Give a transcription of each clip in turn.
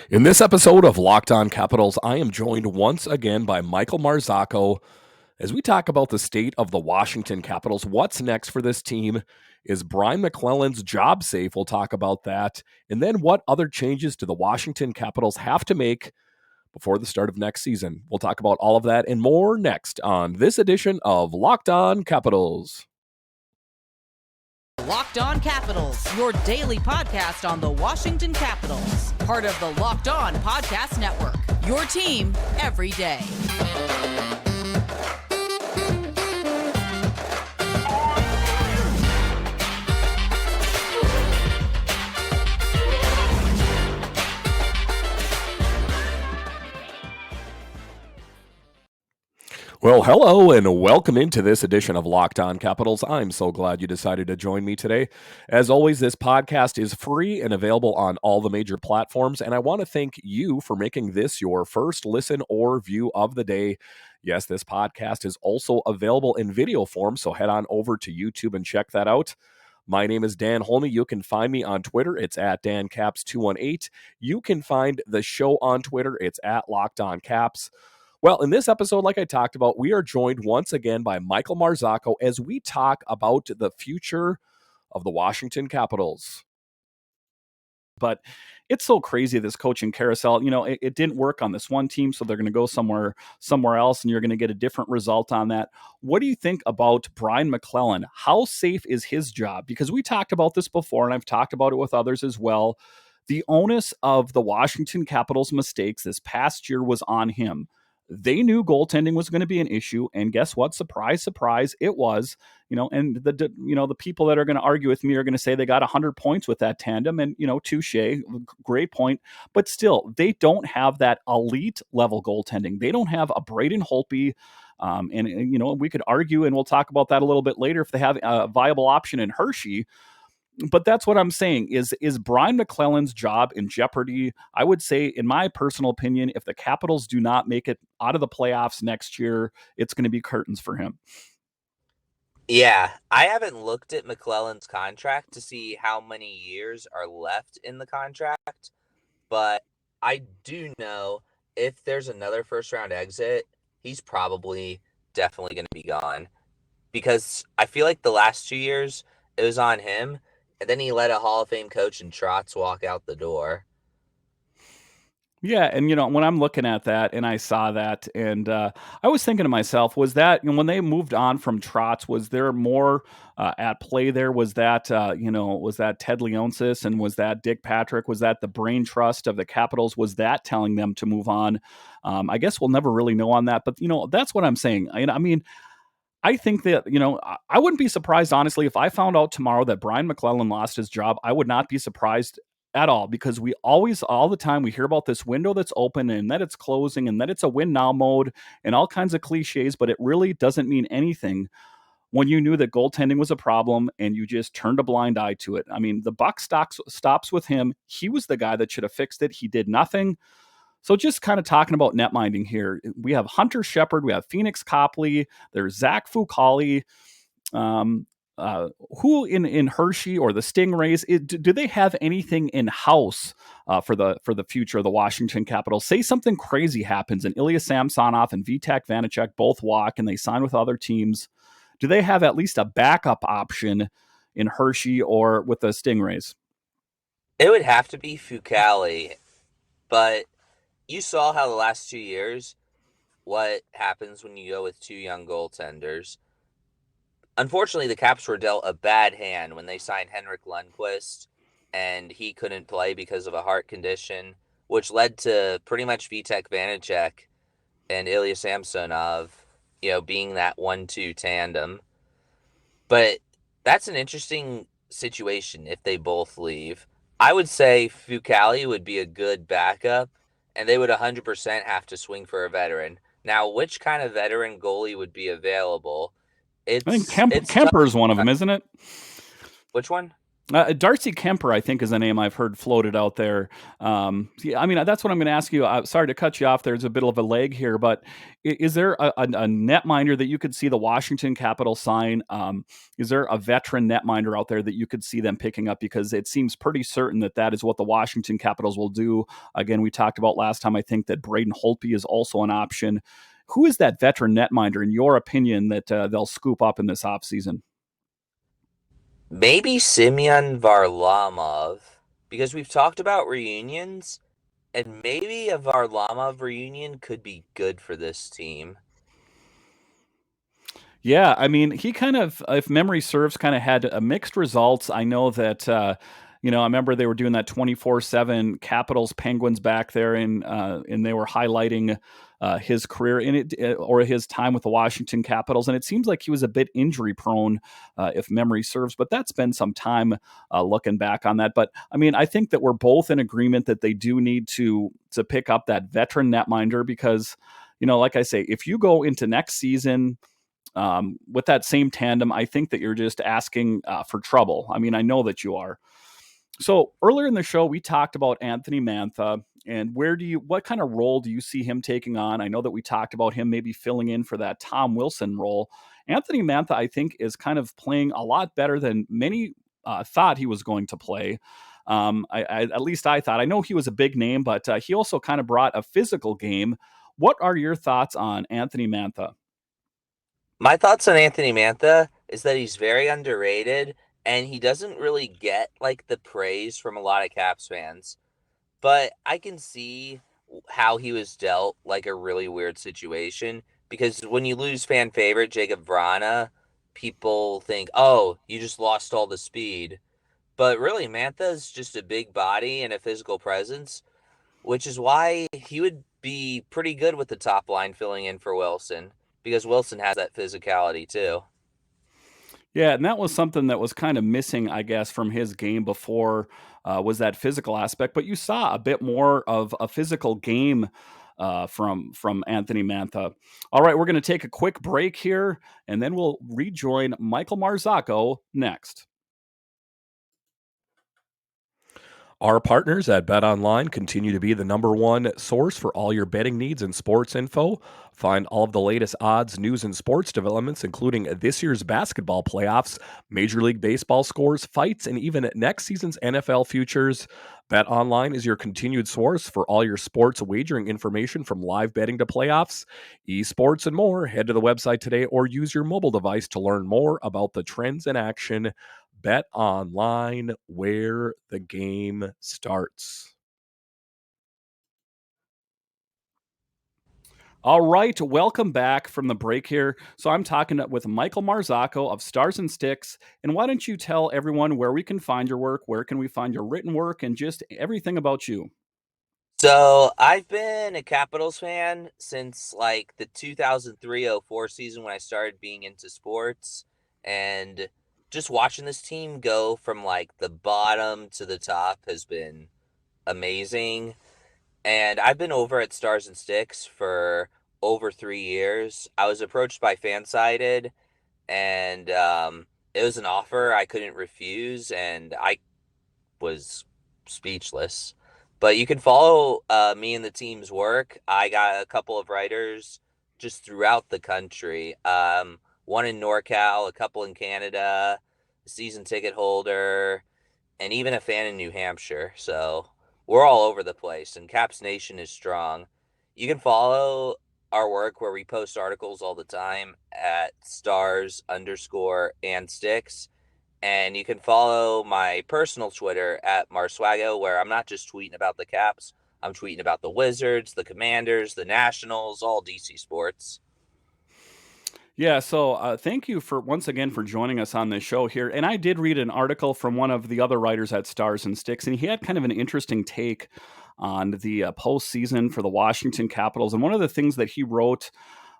In this episode of Locked On Capitals, I am joined once again by Machael Marzzacco as we talk about the state of the Washington Capitals. What's next for this team? Is Brian Maclellan's job safe? We'll talk about that. And then what other changes do the Washington Capitals have to make before the start of next season? We'll talk about all of that and more next on this edition of Locked On Capitals. Locked On Capitals, your daily podcast on the Washington Capitals. Part of the Locked On Podcast Network, your team every day. Well, hello and welcome into this edition of Locked On Capitals. I'm so glad you decided to join me today. As always, this podcast is free and available on all the major platforms, and I want to thank you for making this your first listen or view of the day. Yes, this podcast is also available in video form, so head on over to YouTube and check that out. My name is Dan Holme. You can find me on Twitter. It's at DanCaps218. You can find the show on Twitter. It's at Locked On Caps. Well, in this episode, like I talked about, we are joined once again by Machael Marzzacco as we talk about the future of the Washington Capitals. But it's so crazy, this coaching carousel. You know, it didn't work on this one team, so they're going to go somewhere else, and you're going to get a different result on that. What do you think about Brian Maclellan? How safe is his job? Because we talked about this before, and I've talked about it with others as well. The onus of the Washington Capitals' mistakes this past year was on him. They knew goaltending was going to be an issue, and guess what? Surprise, surprise, it was. And the people that are going to argue with me are going to say they got 100 points with that tandem, and touche, great point. But still, they don't have that elite level goaltending. They don't have a Braden Holtby, and we could argue, and we'll talk about that a little bit later, if they have a viable option in Hershey. But that's what I'm saying is Brian Maclellan's job in jeopardy. I would say, in my personal opinion, if the Capitals do not make it out of the playoffs next year, it's going to be curtains for him. Yeah, I haven't looked at Mcclellan's contract to see how many years are left in the contract, but I do know if there's another first-round exit, he's definitely going to be gone, because I feel like the last 2 years, it was on him. And then he let a Hall of Fame coach in Trotz walk out the door. Yeah, and when I'm looking at that and I saw that, and I was thinking to myself, was that when they moved on from Trotz, was there more at play there? Was that was that Ted Leonsis, and was that Dick Patrick? Was that the brain trust of the Capitals? Was that telling them to move on? I guess we'll never really know on that, but that's what I'm saying. I mean, I think that, I wouldn't be surprised, honestly, if I found out tomorrow that Brian Maclellan lost his job. I would not be surprised at all, because we always, all the time, we hear about this window that's open and that it's closing and that it's a win now mode and all kinds of cliches, but it really doesn't mean anything when you knew that goaltending was a problem and you just turned a blind eye to it. I mean, the buck stops with him. He was the guy that should have fixed it. He did nothing. So just kind of talking about net minding here, we have Hunter Shepard, we have Phoenix Copley, there's Zach Fucale, who in Hershey or the Stingrays, do they have anything in-house for the future of the Washington Capitals? Say something crazy happens and Ilya Samsonov and Vitek Vanecek both walk and they sign with other teams. Do they have at least a backup option in Hershey or with the Stingrays? It would have to be Fucale, but you saw how the last 2 years, what happens when you go with two young goaltenders. Unfortunately, the Caps were dealt a bad hand when they signed Henrik Lundqvist, and he couldn't play because of a heart condition, which led to pretty much Vitek Vanecek and Ilya Samsonov, being that 1-2 tandem. But that's an interesting situation if they both leave. I would say Fucale would be a good backup, and they would 100% have to swing for a veteran. Now, which kind of veteran goalie would be available? I think Kemper's one of them, isn't it? Which one? Darcy Kemper, I think, is a name I've heard floated out there. Yeah, I mean, that's what I'm going to ask you. Sorry to cut you off. There's a bit of a lag here, but is there a netminder that you could see the Washington Capitals sign? Is there a veteran netminder out there that you could see them picking up? Because it seems pretty certain that that is what the Washington Capitals will do. Again, we talked about last time, I think, that Braden Holtby is also an option. Who is that veteran netminder, in your opinion, that they'll scoop up in this offseason? Maybe Semyon Varlamov, because we've talked about reunions, and maybe a Varlamov reunion could be good for this team. Yeah, I mean, he kind of, if memory serves, kind of had mixed results. I know that, I remember they were doing that 24/7 Capitals Penguins back there, and they were highlighting his career in it, or his time with the Washington Capitals, and it seems like he was a bit injury prone, if memory serves. But that's been some time looking back on that. But I mean, I think that we're both in agreement that they do need to pick up that veteran netminder because, like I say, if you go into next season with that same tandem, I think that you're just asking for trouble. I mean, I know that you are. So earlier in the show, we talked about Anthony Mantha and what kind of role do you see him taking on? I know that we talked about him maybe filling in for that Tom Wilson role. Anthony Mantha, I think, is kind of playing a lot better than many thought he was going to play. At least I thought. I know he was a big name, but he also kind of brought a physical game. What are your thoughts on Anthony Mantha? My thoughts on Anthony Mantha is that he's very underrated and he doesn't really get like the praise from a lot of Caps fans. But I can see how he was dealt like a really weird situation because when you lose fan favorite Jacob Vrana, people think, "Oh, you just lost all the speed." But really, Mantha's just a big body and a physical presence, which is why he would be pretty good with the top line filling in for Wilson because Wilson has that physicality too. Yeah, and that was something that was kind of missing, I guess, from his game before, was that physical aspect. But you saw a bit more of a physical game from Anthony Mantha. All right, we're going to take a quick break here, and then we'll rejoin Machael Marzzacco next. Our partners at BetOnline continue to be the number one source for all your betting needs and sports info. Find all of the latest odds, news, and sports developments, including this year's basketball playoffs, Major League Baseball scores, fights, and even next season's NFL futures. BetOnline is your continued source for all your sports wagering information from live betting to playoffs, esports, and more. Head to the website today or use your mobile device to learn more about the trends in action. Bet Online, where the game starts. All right, welcome back from the break here. So I'm talking with Machael Marzzacco of Stars and Sticks. And why don't you tell everyone where we can find your work, where can we find your written work, and just everything about you? So I've been a Capitals fan since like the 2003-04 season when I started being into sports, and just watching this team go from like the bottom to the top has been amazing. And I've been over at Stars and Sticks for over 3 years. I was approached by Fansided, and it was an offer I couldn't refuse, and I was speechless. But you can follow me and the team's work. I got a couple of writers just throughout the country. One in NorCal, a couple in Canada, a season ticket holder, and even a fan in New Hampshire. So we're all over the place, and Caps Nation is strong. You can follow our work where we post articles all the time at stars_and_sticks. And you can follow my personal Twitter at Marzzacco, where I'm not just tweeting about the Caps. I'm tweeting about the Wizards, the Commanders, the Nationals, all DC sports. Yeah, so thank you once again for joining us on this show here. And I did read an article from one of the other writers at Stars and Sticks, and he had kind of an interesting take on the postseason for the Washington Capitals. And one of the things that he wrote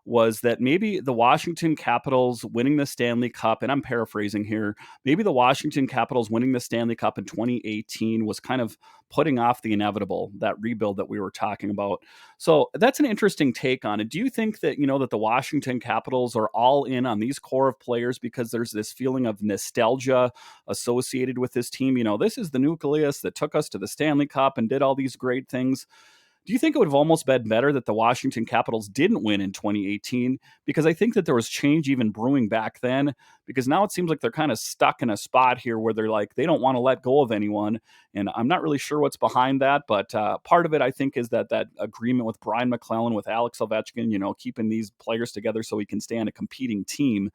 was that maybe the Washington Capitals winning the Stanley Cup, and I'm paraphrasing here, maybe the Washington Capitals winning the Stanley Cup in 2018 was kind of putting off the inevitable, that rebuild that we were talking about. So that's an interesting take on it. Do you think that, that the Washington Capitals are all in on these core of players because there's this feeling of nostalgia associated with this team? This is the nucleus that took us to the Stanley Cup and did all these great things. Do you think it would have almost been better that the Washington Capitals didn't win in 2018? Because I think that there was change even brewing back then, because now it seems like they're kind of stuck in a spot here where they're like, they don't want to let go of anyone. And I'm not really sure what's behind that, but part of it, I think, is that agreement with Brian Maclellan, with Alex Ovechkin, keeping these players together so we can stay on a competing team.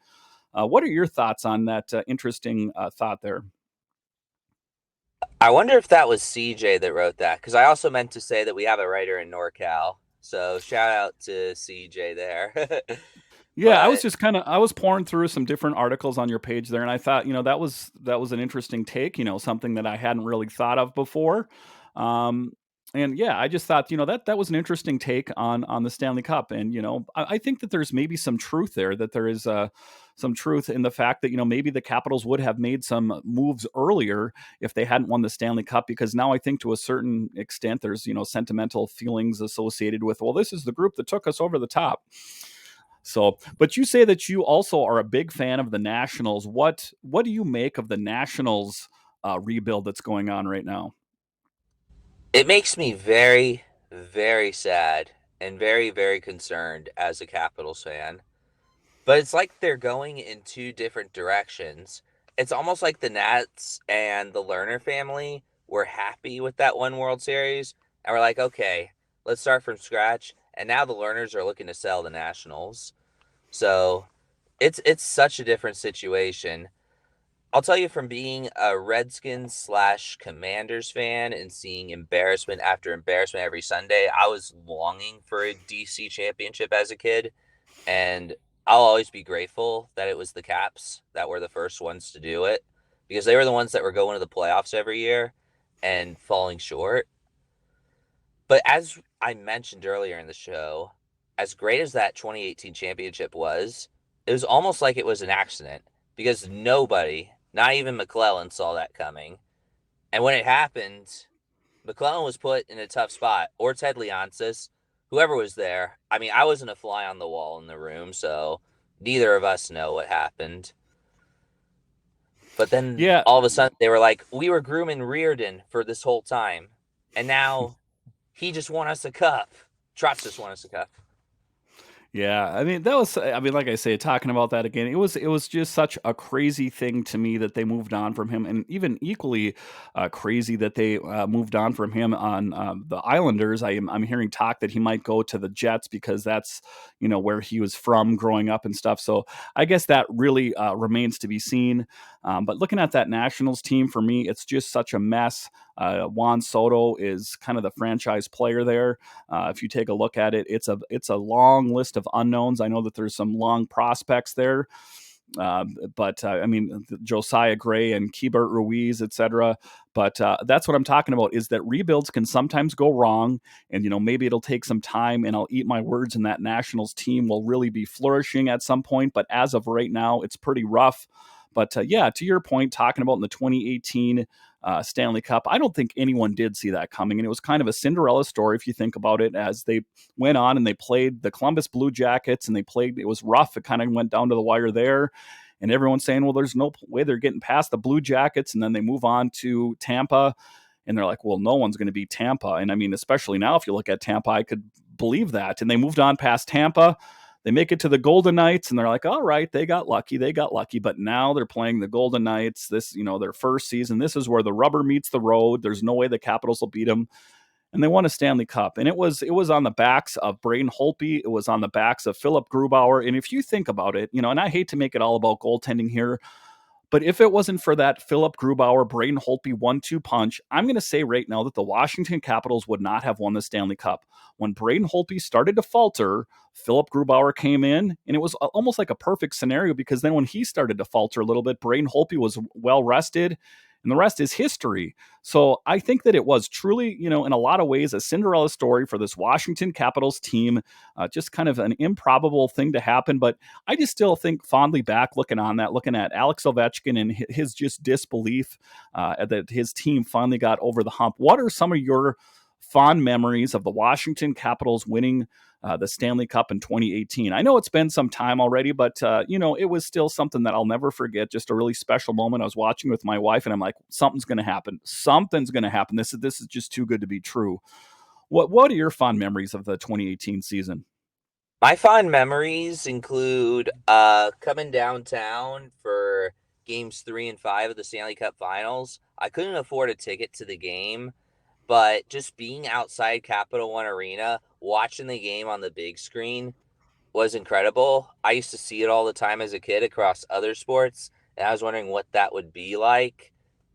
What are your thoughts on that interesting thought there? I wonder if that was CJ that wrote that, because I also meant to say that we have a writer in NorCal. So shout out to CJ there. Yeah, I was just I was pouring through some different articles on your page there, and I thought, that was an interesting take, something that I hadn't really thought of before. And yeah, I just thought, that was an interesting take on the Stanley Cup. And, I think that there's maybe some truth there, that there is some truth in the fact that, maybe the Capitals would have made some moves earlier if they hadn't won the Stanley Cup, because now I think to a certain extent there's, sentimental feelings associated with, well, this is the group that took us over the top. So, but you say that you also are a big fan of the Nationals. What do you make of the Nationals rebuild that's going on right now? It makes me very, very sad and very, very concerned as a Capitals fan. But it's like they're going in two different directions. It's almost like the Nats and the Lerner family were happy with that one World Series, and we're like, okay, let's start from scratch. And now the Lerners are looking to sell the Nationals. So it's such a different situation. I'll tell you, from being a Redskins / Commanders fan and seeing embarrassment after embarrassment every Sunday, I was longing for a DC championship as a kid. And I'll always be grateful that it was the Caps that were the first ones to do it, because they were the ones that were going to the playoffs every year and falling short. But as I mentioned earlier in the show, as great as that 2018 championship was, it was almost like it was an accident, because nobody, not even Mcclellan, saw that coming. And when it happened, Mcclellan was put in a tough spot, or Ted Leonsis, whoever was there. I mean, I wasn't a fly on the wall in the room, so neither of us know what happened. But then all of a sudden they were like, we were grooming Reardon for this whole time, and now he just won us a cup. Trotz just won us a cup. Yeah, like I say, talking about that again, it was just such a crazy thing to me that they moved on from him, and even equally crazy that they moved on from him on the Islanders. I'm hearing talk that he might go to the Jets, because that's where he was from growing up and stuff. So I guess that really remains to be seen. But looking at that Nationals team, for me, it's just such a mess. Juan Soto is kind of the franchise player there. If you take a look at it, it's a long list of unknowns. I know that there's some long prospects there. But Josiah Gray and Keibert Ruiz, etc. But that's what I'm talking about, is that rebuilds can sometimes go wrong, and maybe it'll take some time, and I'll eat my words, and that Nationals team will really be flourishing at some point. But as of right now, it's pretty rough. But yeah, to your point, talking about in the 2018 Stanley Cup, I don't think anyone did see that coming. And it was kind of a Cinderella story, if you think about it, as they went on and they played the Columbus Blue Jackets, and it was rough. It kind of went down to the wire there. And everyone's saying, well, there's no way they're getting past the Blue Jackets. And then they move on to Tampa, and they're like, well, no one's going to beat Tampa. And I mean, especially now, if you look at Tampa, I could believe that. And they moved on past Tampa. They make it to the Golden Knights, and they're like, all right, they got lucky. But now they're playing the Golden Knights, their first season. This is where the rubber meets the road. There's no way the Capitals will beat them. And they won a Stanley Cup. And it was on the backs of Braden Holtby. It was on the backs of Philip Grubauer. And if you think about it, and I hate to make it all about goaltending here, but if it wasn't for that Philip Grubauer, Braden Holtby 1-2 punch, I'm going to say right now that the Washington Capitals would not have won the Stanley Cup. When Braden Holtby started to falter, Philip Grubauer came in, and it was almost like a perfect scenario, because then when he started to falter a little bit, Braden Holtby was well rested, and the rest is history. So I think that it was truly, in a lot of ways, a Cinderella story for this Washington Capitals team. Just kind of an improbable thing to happen, but I just still think fondly back looking at Alex Ovechkin and his just disbelief that his team finally got over the hump. What are some of your fond memories of the Washington Capitals winning the Stanley Cup in 2018? I know it's been some time already, but it was still something that I'll never forget. Just a really special moment. I was watching with my wife, and I'm like, something's going to happen. Something's going to happen. This is just too good to be true. What are your fond memories of the 2018 season? My fond memories include coming downtown for games 3 and 5 of the Stanley Cup Finals. I couldn't afford a ticket to the game, but just being outside Capital One Arena, watching the game on the big screen was incredible. I used to see it all the time as a kid across other sports, and I was wondering what that would be like,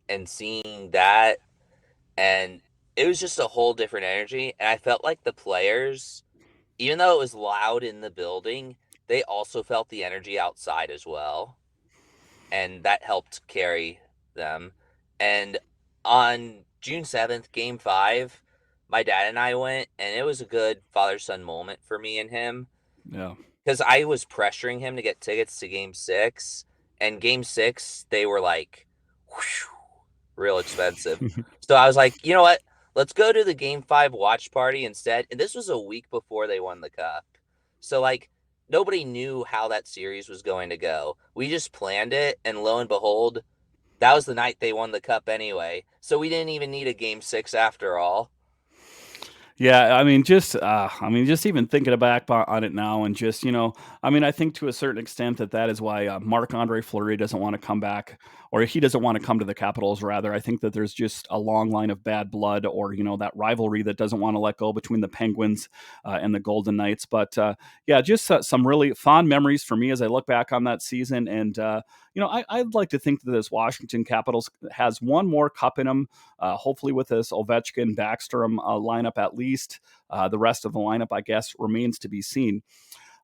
and seeing that, and it was just a whole different energy. And I felt like the players, even though it was loud in the building, they also felt the energy outside as well, and that helped carry them. And on June 7th, game 5, my dad and I went, and it was a good father-son moment for me and him. Yeah. Because I was pressuring him to get tickets to game 6, and game 6, they were like, whoosh, real expensive. So I was like, you know what? Let's go to the game 5 watch party instead. And this was a week before they won the cup. So, like, nobody knew how that series was going to go. We just planned it, and lo and behold, that was the night they won the cup anyway. So we didn't even need a game 6 after all. Yeah, just even thinking back on it now, and just I think to a certain extent that is why Marc-Andre Fleury doesn't want to come back, or he doesn't want to come to the Capitals. Rather, I think that there's just a long line of bad blood, or that rivalry that doesn't want to let go between the Penguins and the Golden Knights. But yeah, just some really fond memories for me as I look back on that season, and I'd like to think that this Washington Capitals has one more cup in them. Hopefully, with this Ovechkin, Backstrom lineup at least. The rest of the lineup, I guess, remains to be seen.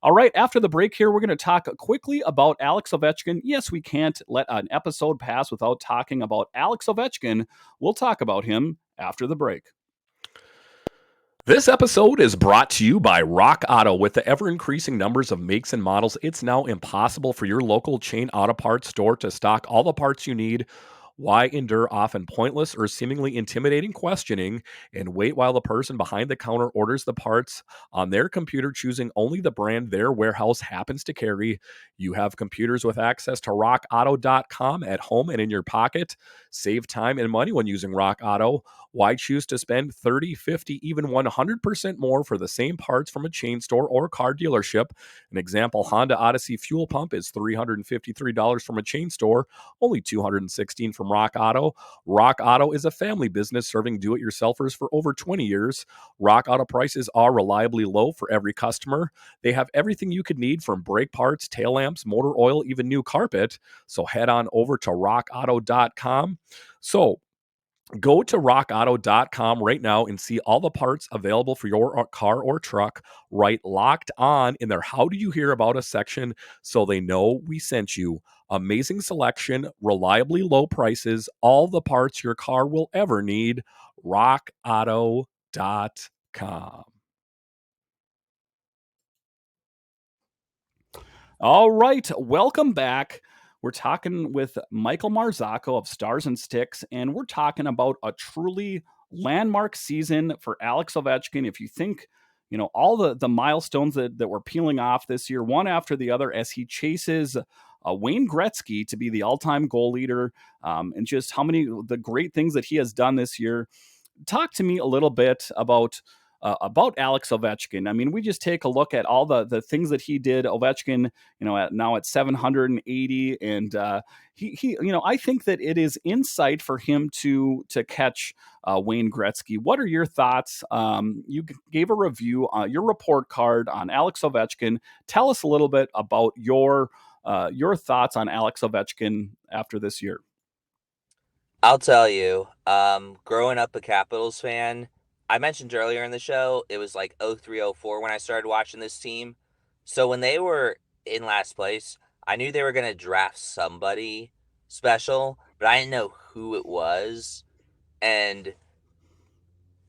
All right, after the break here, we're going to talk quickly about Alex Ovechkin. Yes, we can't let an episode pass without talking about Alex Ovechkin. We'll talk about him after the break. This episode is brought to you by Rock Auto. With the ever-increasing numbers of makes and models, it's now impossible for your local chain auto parts store to stock all the parts you need. Why endure often pointless or seemingly intimidating questioning and wait while the person behind the counter orders the parts on their computer, choosing only the brand their warehouse happens to carry? You have computers with access to rockauto.com at home and in your pocket. Save time and money when using Rock Auto. Why choose to spend 30, 50, even 100% more for the same parts from a chain store or car dealership? An example, Honda Odyssey fuel pump is $353 from a chain store, only $216 from Rock Auto. Rock Auto is a family business serving do-it-yourselfers for over 20 years. Rock Auto prices are reliably low for every customer. They have everything you could need, from brake parts, tail lamps, motor oil, even new carpet. So head on over to rockauto.com. So go to rockauto.com right now and see all the parts available for your car or truck. Right, Locked On in their How Do You Hear About Us section, so they know we sent you. Amazing selection, reliably low prices, all the parts your car will ever need. rockauto.com. All right, welcome back. We're talking with Machael Marzzacco of Stars and Sticks, and we're talking about a truly landmark season for Alex Ovechkin. If you think, all the milestones that we're peeling off this year, one after the other, as he chases Wayne Gretzky to be the all-time goal leader, and just the great things that he has done this year. Talk to me a little bit about Alex Ovechkin. I mean, we just take a look at all the things that he did. Ovechkin, at 780, and he, I think that it is insight for him to catch Wayne Gretzky. What are your thoughts? You gave a review, your report card on Alex Ovechkin. Tell us a little bit about your thoughts on Alex Ovechkin after this year. I'll tell you, growing up a Capitals fan, I mentioned earlier in the show, it was like 03-04 when I started watching this team. So when they were in last place, I knew they were going to draft somebody special, but I didn't know who it was. And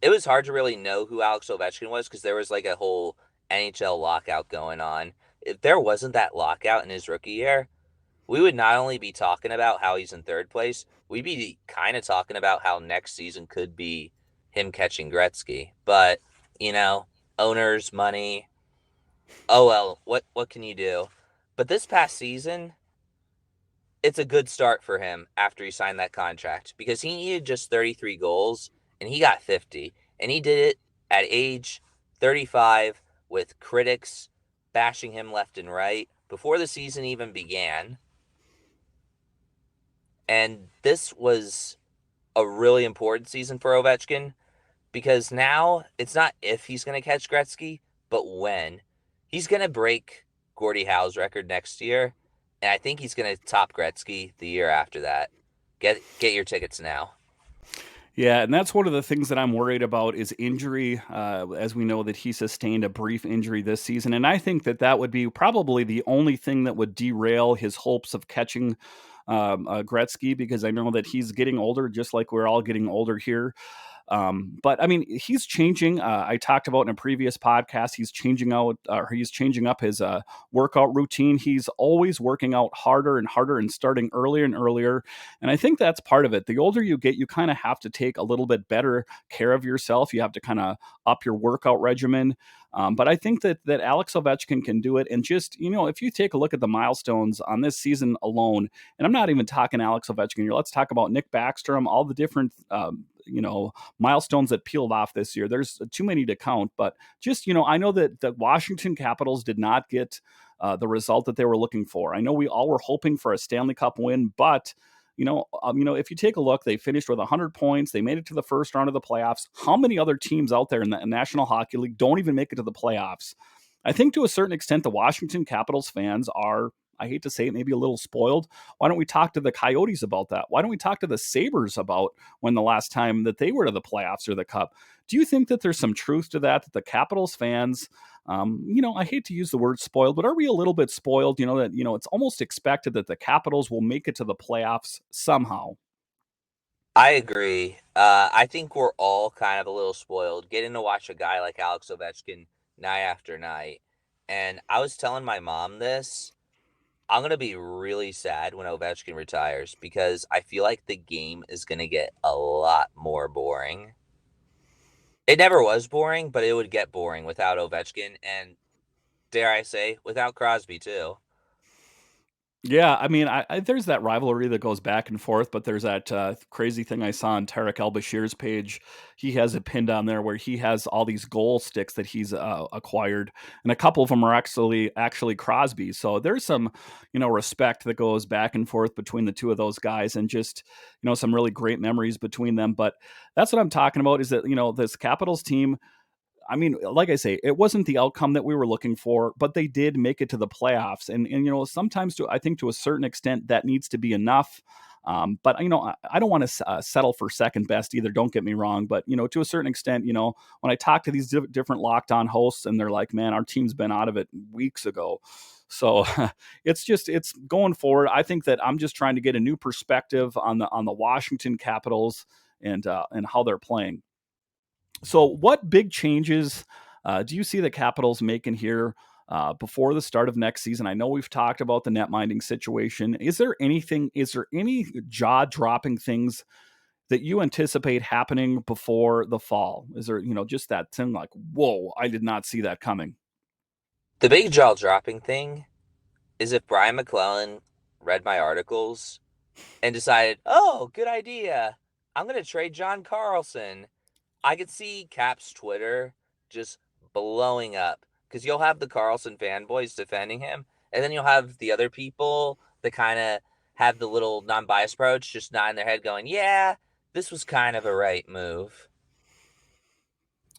it was hard to really know who Alex Ovechkin was because there was like a whole NHL lockout going on. If there wasn't that lockout in his rookie year, we would not only be talking about how he's in third place, we'd be kind of talking about how next season could be him catching Gretzky. But, owners, money, oh well, what can you do? But this past season, it's a good start for him after he signed that contract because he needed just 33 goals and he got 50. And he did it at age 35 with critics bashing him left and right before the season even began. And this was a really important season for Ovechkin because now it's not if he's going to catch Gretzky, but when. He's going to break Gordie Howe's record next year, and I think he's going to top Gretzky the year after that. Get your tickets now. Yeah, and that's one of the things that I'm worried about is injury, as we know that he sustained a brief injury this season. And I think that would be probably the only thing that would derail his hopes of catching Gretzky, because I know that he's getting older, just like we're all getting older here. But I mean, he's changing. I talked about in a previous podcast, he's changing up his workout routine. He's always working out harder and harder and starting earlier and earlier. And I think that's part of it. The older you get, you kind of have to take a little bit better care of yourself. You have to kind of up your workout regimen. But I think that Alex Ovechkin can do it. And just, if you take a look at the milestones on this season alone, and I'm not even talking Alex Ovechkin here, let's talk about Nick Backstrom, all the different, milestones that peeled off this year. There's too many to count, but just, I know that the Washington Capitals did not get the result that they were looking for. I know we all were hoping for a Stanley Cup win, but if you take a look, they finished with 100 points. They made it to the first round of the playoffs. How many other teams out there in the National Hockey League don't even make it to the playoffs? I think to a certain extent, the Washington Capitals fans are, I hate to say it, maybe a little spoiled. Why don't we talk to the Coyotes about that? Why don't we talk to the Sabres about when the last time that they were to the playoffs or the Cup? Do you think that there's some truth to that the Capitals fans, I hate to use the word spoiled, but are we a little bit spoiled, that, it's almost expected that the Capitals will make it to the playoffs somehow? I agree. I think we're all kind of a little spoiled getting to watch a guy like Alex Ovechkin night after night. And I was telling my mom this. I'm going to be really sad when Ovechkin retires because I feel like the game is going to get a lot more boring. It never was boring, but it would get boring without Ovechkin and, dare I say, without Crosby too. Yeah, I mean, there's that rivalry that goes back and forth, but there's that crazy thing I saw on Tarek El-Bashir's page. He has it pinned on there where he has all these goal sticks that he's acquired, and a couple of them are actually Crosby. So there's some, respect that goes back and forth between the two of those guys, and just, some really great memories between them. But that's what I'm talking about, is that, this Capitals team, I mean, like I say, it wasn't the outcome that we were looking for, but they did make it to the playoffs. And sometimes I think to a certain extent that needs to be enough. But, I don't want to settle for second best either. Don't get me wrong. But, to a certain extent, when I talk to these different Locked On hosts and they're like, man, our team's been out of it weeks ago. So it's going forward. I think that I'm just trying to get a new perspective on the Washington Capitals and how they're playing. So what big changes do you see the Capitals making here before the start of next season? I know we've talked about the net minding situation. Is there any jaw-dropping things that you anticipate happening before the fall? Is there, just that thing like, whoa, I did not see that coming? The big jaw-dropping thing is if Brian Maclellan read my articles and decided, oh, good idea, I'm going to trade John Carlson. I could see Cap's Twitter just blowing up because you'll have the Carlson fanboys defending him, and then you'll have the other people that kind of have the little non-biased approach just nodding their head going, yeah, this was kind of a right move.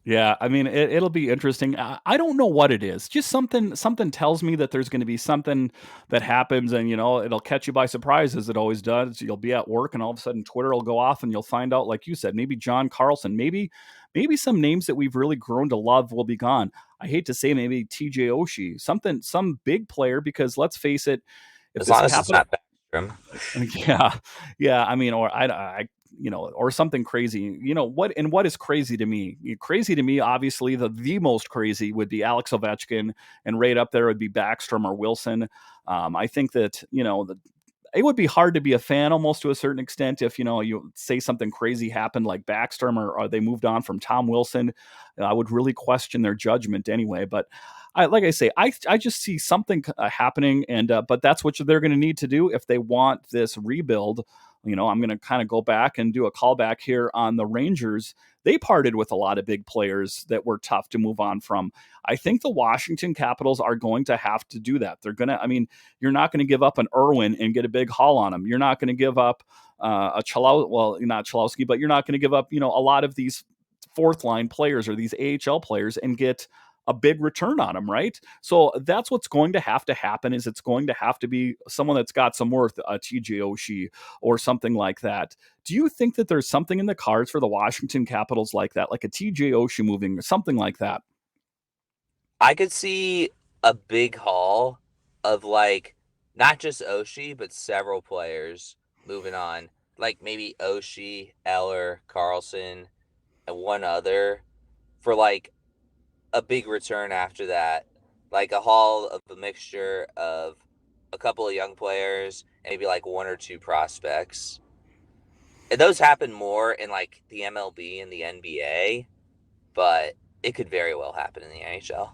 Yeah, I mean, it'll be interesting. I don't know what it is. Just something tells me that there's going to be something that happens, and it'll catch you by surprise, as it always does. You'll be at work, and all of a sudden, Twitter will go off, and you'll find out, like you said, maybe John Carlson, maybe some names that we've really grown to love will be gone. I hate to say, maybe TJ Oshie, some big player, because let's face it, as long as it's not bad. Yeah. I mean, or or something crazy. What is crazy to me? Crazy to me, obviously, the most crazy would be Alex Ovechkin, and right up there would be Backstrom or Wilson. I think that it would be hard to be a fan almost to a certain extent if you say something crazy happened like Backstrom or they moved on from Tom Wilson. I would really question their judgment anyway. But like I say, I just see something happening, and but that's what they're going to need to do if they want this rebuild. I'm going to kind of go back and do a callback here on the Rangers. They parted with a lot of big players that were tough to move on from. I think the Washington Capitals are going to have to do that. They're going to, I mean, you're not going to give up an Irwin and get a big haul on him. You're not going to give up a not Chalowski, but you're not going to give up, a lot of these fourth line players or these AHL players and get a big return on them, right? So that's what's going to have to happen. Is it's going to have to be someone that's got some worth, a TJ Oshie or something like that. Do you think that there's something in the cards for the Washington Capitals like that, like a TJ Oshie moving or something like that? I could see a big haul of not just Oshie, but several players moving on. Like maybe Oshie, Eller, Carlson, and one other for a big return after that. Like a haul of a mixture of a couple of young players and maybe one or two prospects. And those happen more in the MLB and the NBA, but it could very well happen in the NHL.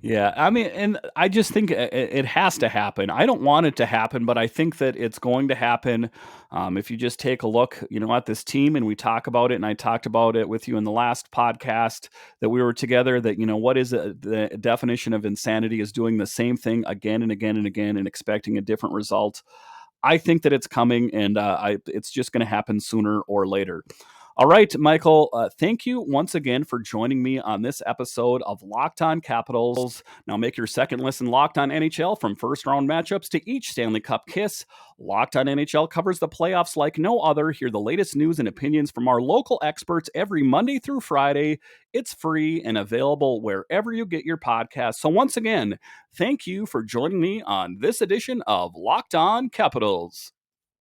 Yeah, I mean, and I just think it has to happen. I don't want it to happen, but I think that it's going to happen. If you just take a look, at this team, and we talk about it, and I talked about it with you in the last podcast that we were together. That what is the definition of insanity is doing the same thing again and again and again and expecting a different result. I think that it's coming, and it's just going to happen sooner or later. All right, Michael, thank you once again for joining me on this episode of Locked On Capitals. Now make your second listen Locked On NHL. From first round matchups to each Stanley Cup kiss, Locked On NHL covers the playoffs like no other. Hear the latest news and opinions from our local experts every Monday through Friday. It's free and available wherever you get your podcasts. So once again, thank you for joining me on this edition of Locked On Capitals.